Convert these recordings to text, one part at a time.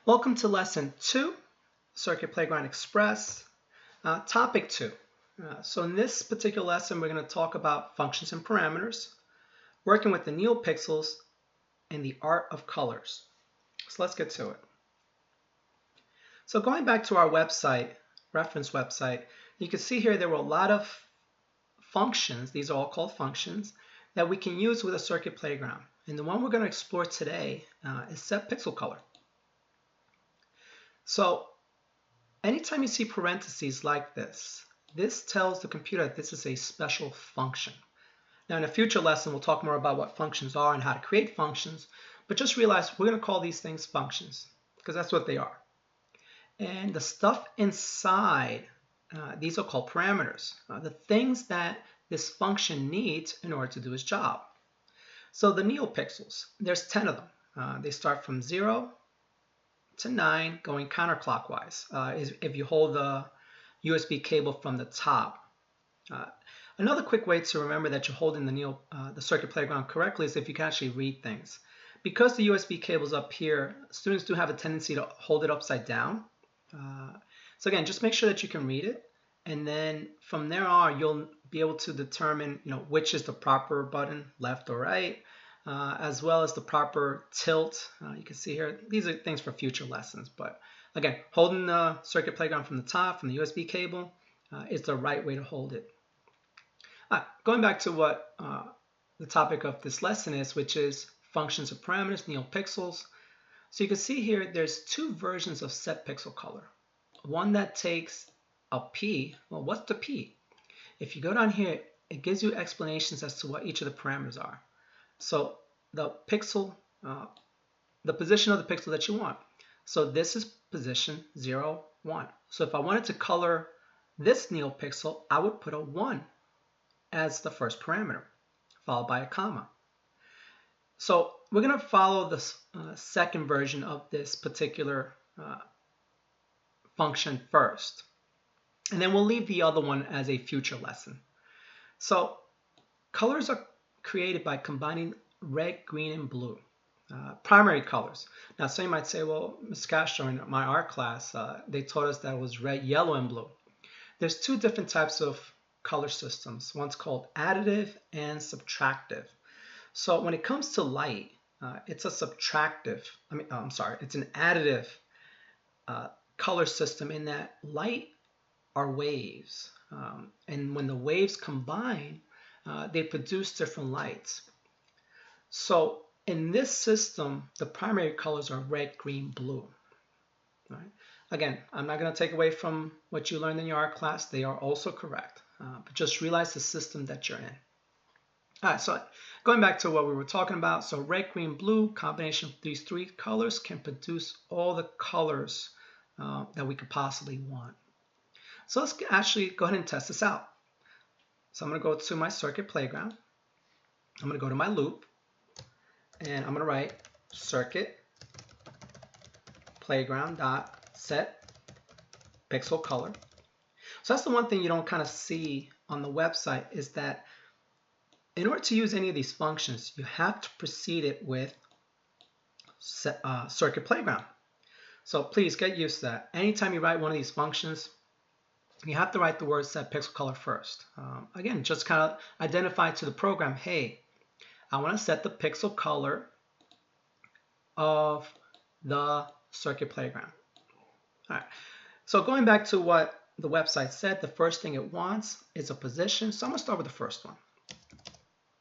Welcome to Lesson 2, Circuit Playground Express, Topic 2. So in this particular lesson, we're going to talk about functions and parameters, working with the neopixels, and the art of colors. So let's get to it. So going back to our website, reference website, you can see here there were a lot of functions, these are all called functions, that we can use with a circuit playground. And the one we're going to explore today is set pixel color. So anytime you see parentheses like this, this tells the computer that this is a special function. Now in a future lesson, we'll talk more about what functions are and how to create functions, but just realize we're going to call these things functions because that's what they are. And the stuff inside, these are called parameters, the things that this function needs in order to do its job. So the neopixels, there's 10 of them. They start from 0 to 9 going counterclockwise if you hold the USB cable from the top. Another quick way to remember that you're holding the circuit playground correctly is if you can actually read things. Because the USB cable is up here, students do have a tendency to hold it upside down. So again, just make sure that you can read it, and then from there on you'll be able to determine which is the proper button, left or right, as well as the proper tilt. You can see here, these are things for future lessons, but again, holding the circuit playground from the top, from the USB cable, is the right way to hold it. Going back to what the topic of this lesson is, which is functions of parameters, neopixels. So you can see here, there's two versions of set pixel color. One that takes a P. Well, what's the P? If you go down here, it gives you explanations as to what each of the parameters are. So the pixel, the position of the pixel that you want. So this is position 0, 1. So if I wanted to color this neopixel, I would put a 1 as the first parameter, followed by a comma. So we're going to follow the second version of this particular function first. And then we'll leave the other one as a future lesson. So colors are created by combining red, green, and blue. Primary colors. Now, some you might say, well, Ms. Castro, in my art class, they taught us that it was red, yellow, and blue. There's two different types of color systems. One's called additive and subtractive. So when it comes to light, it's a subtractive, it's an additive color system in that light are waves. And when the waves combine, they produce different lights. So in this system, the primary colors are red, green, blue. Right? Again, I'm not going to take away from what you learned in your art class. They are also correct. But just realize the system that you're in. All right, so going back to what we were talking about, so red, green, blue, combination of these three colors can produce all the colors that we could possibly want. So let's actually go ahead and test this out. So I'm going to go to my circuit playground. I'm going to go to my loop, and I'm going to write circuit playground dot set pixel color. So that's the one thing you don't kind of see on the website, is that in order to use any of these functions, you have to precede it with circuit playground. So please get used to that. Anytime you write one of these functions, you have to write the word set pixel color first. Again, just kind of identify to the program, hey, I want to set the pixel color of the circuit playground. All right. So going back to what the website said, the first thing it wants is a position. So I'm going to start with the first one.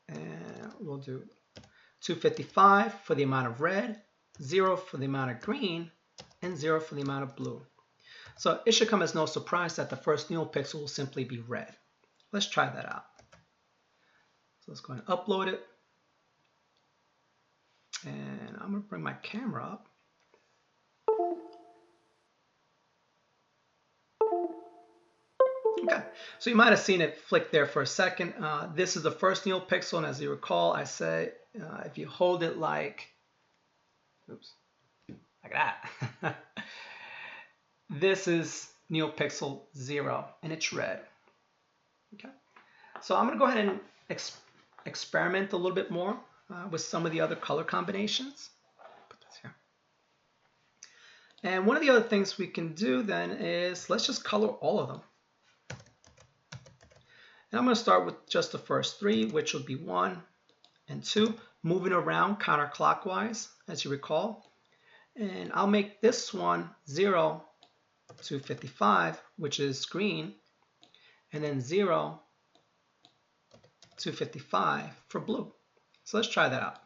And we'll do 255 for the amount of red, 0 for the amount of green, and 0 for the amount of blue. So it should come as no surprise that the first neopixel will simply be red. Let's try that out. So let's go ahead and upload it. And I'm going to bring my camera up. Okay, so you might have seen it flick there for a second. This is the first neopixel, and as you recall, I said if you hold it like that, this is neopixel 0, and it's red. Okay, so I'm going to go ahead and experiment a little bit more with some of the other color combinations. Put this here. And one of the other things we can do then is let's just color all of them. And I'm going to start with just the first three, which will be 1 and 2, moving around counterclockwise, as you recall. And I'll make this one 0 to 55, which is green, and then 0 to 55 for blue. So let's try that out.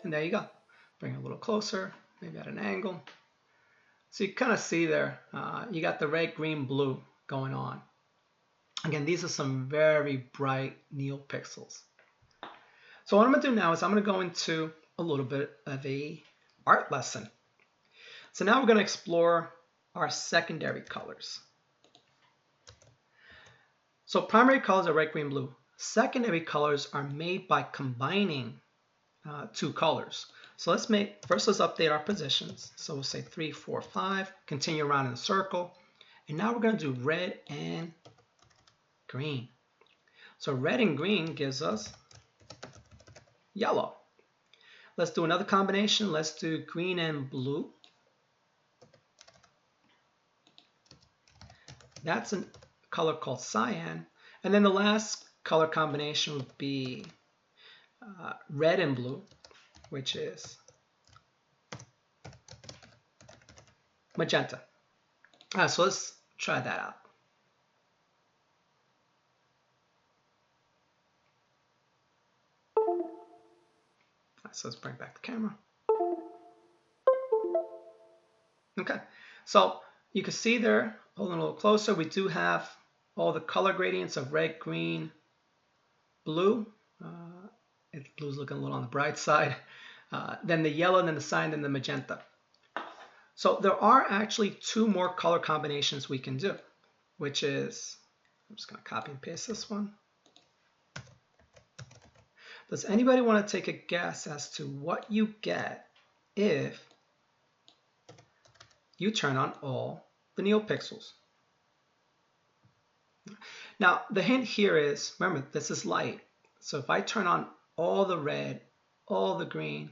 And there you go. Bring it a little closer, maybe at an angle. So you kind of see there, you got the red, green, blue going on. Again, these are some very bright neopixels. So what I'm going to do now is I'm going to go into a little bit of a art lesson. So now we're going to explore our secondary colors. So primary colors are red, green, blue. Secondary colors are made by combining two colors. So let's update our positions. So we'll say 3, 4, 5, continue around in a circle. And now we're going to do red and green. So red and green gives us yellow. Let's do another combination. Let's do green and blue. That's a color called cyan. And then the last color combination would be red and blue, which is magenta. So let's try that out. So let's bring back the camera. Okay, so you can see there, holding a little closer, we do have all the color gradients of red, green, blue. Blue's looking a little on the bright side. Then the yellow, and then the cyan, then the magenta. So there are actually 2 more color combinations we can do, which is, I'm just going to copy and paste this one. Does anybody want to take a guess as to what you get if you turn on all the neopixels? Now, the hint here is, remember, this is light. So if I turn on all the red, all the green,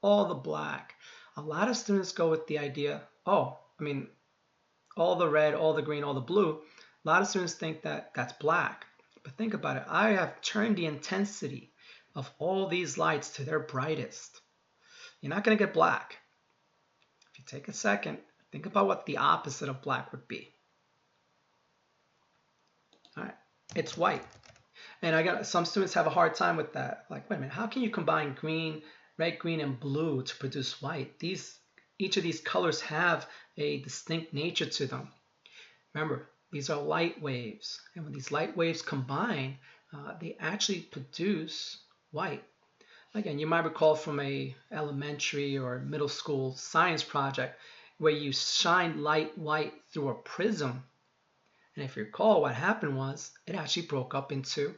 all the black, a lot of students go with the idea, all the red, all the green, all the blue. A lot of students think that that's black. But think about it. I have turned the intensity of all these lights to their brightest. You're not going to get black. If you take a second, think about what the opposite of black would be. All right, it's white. And some students have a hard time with that. Like, wait a minute, how can you combine green, red, green, and blue to produce white? Each of these colors have a distinct nature to them. Remember, these are light waves. And when these light waves combine, they actually produce white. Again, you might recall from a elementary or middle school science project where you shine light white through a prism. And if you recall, what happened was it actually broke up into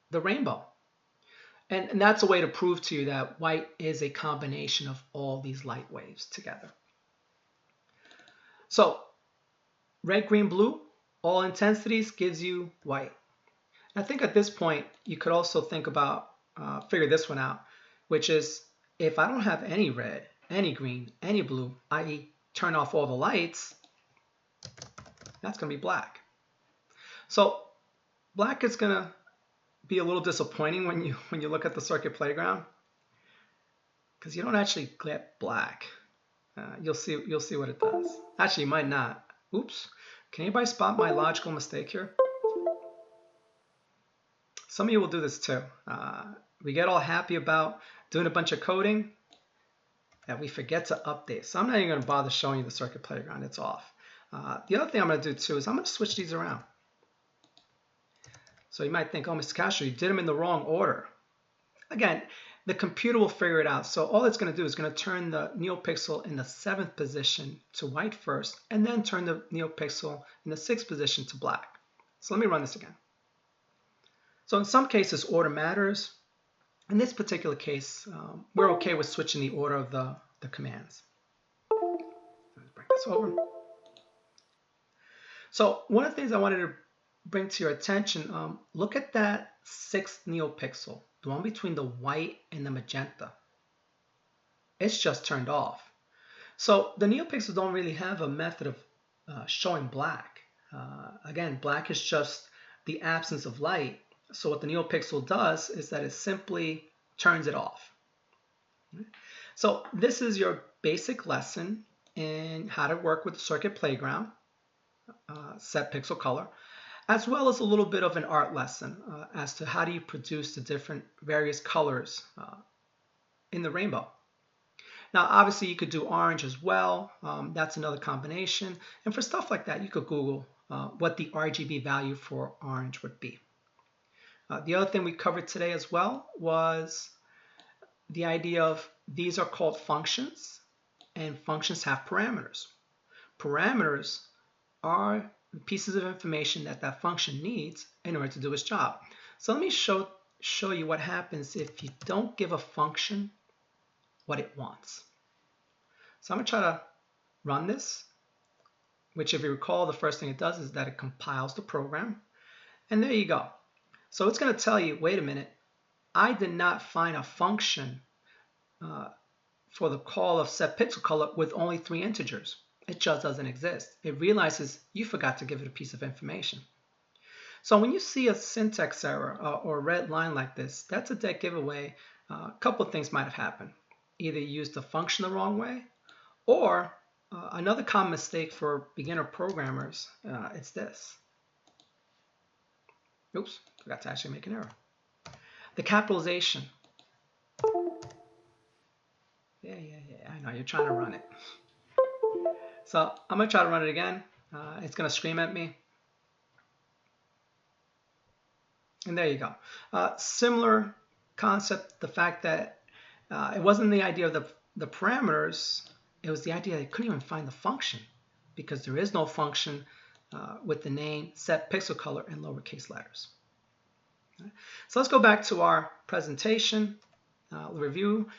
the rainbow. And that's a way to prove to you that white is a combination of all these light waves together. So red, green, blue, all intensities gives you white. I think at this point, you could also think about, figure this one out, which is if I don't have any red, any green, any blue, i.e. turn off all the lights, that's going to be black. So black is going to be a little disappointing when you look at the circuit playground, because you don't actually get black. You'll see what it does. Actually, you might not. Oops. Can anybody spot my logical mistake here? Some of you will do this too. We get all happy about doing a bunch of coding that we forget to update. So I'm not even going to bother showing you the circuit playground. It's off. The other thing I'm going to do too is I'm going to switch these around. So you might think, oh, Mr. Castro, you did them in the wrong order. Again, the computer will figure it out. So all it's going to do is going to turn the neopixel in the 7th position to white first, and then turn the neopixel in the 6th position to black. So let me run this again. So in some cases, order matters. In this particular case, we're okay with switching the order of the commands. Let's bring this over. So one of the things I wanted to bring to your attention, look at that 6th neopixel, the one between the white and the magenta. It's just turned off. So the neopixels don't really have a method of showing black. Again, black is just the absence of light. So what the neopixel does is that it simply turns it off. So this is your basic lesson in how to work with the circuit playground, set pixel color, as well as a little bit of an art lesson as to how do you produce the different various colors in the rainbow. Now, obviously, you could do orange as well. That's another combination. And for stuff like that, you could Google what the RGB value for orange would be. The other thing we covered today as well was the idea of these are called functions, and functions have parameters. Parameters are pieces of information that that function needs in order to do its job. So let me show you what happens if you don't give a function what it wants. So I'm going to try to run this, which if you recall, the first thing it does is that it compiles the program. And there you go. So it's going to tell you, wait a minute, I did not find a function for the call of set pixel color with only 3 integers. It just doesn't exist. It realizes you forgot to give it a piece of information. So when you see a syntax error or a red line like this, that's a dead giveaway. A couple of things might have happened. Either you used the function the wrong way, or another common mistake for beginner programmers, it's this. Oops, forgot to actually make an error. The capitalization. Yeah, I know, you're trying to run it. So I'm going to try to run it again. It's going to scream at me. And there you go. Similar concept, the fact that it wasn't the idea of the parameters, it was the idea that it couldn't even find the function because there is no function with the name set pixel color in lowercase letters. Okay. So let's go back to our presentation review.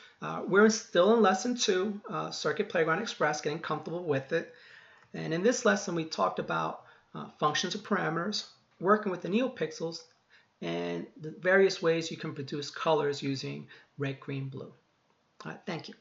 We're still in lesson 2, Circuit Playground Express, getting comfortable with it. And in this lesson, we talked about functions or parameters, working with the neopixels, and the various ways you can produce colors using red, green, blue. Thank you.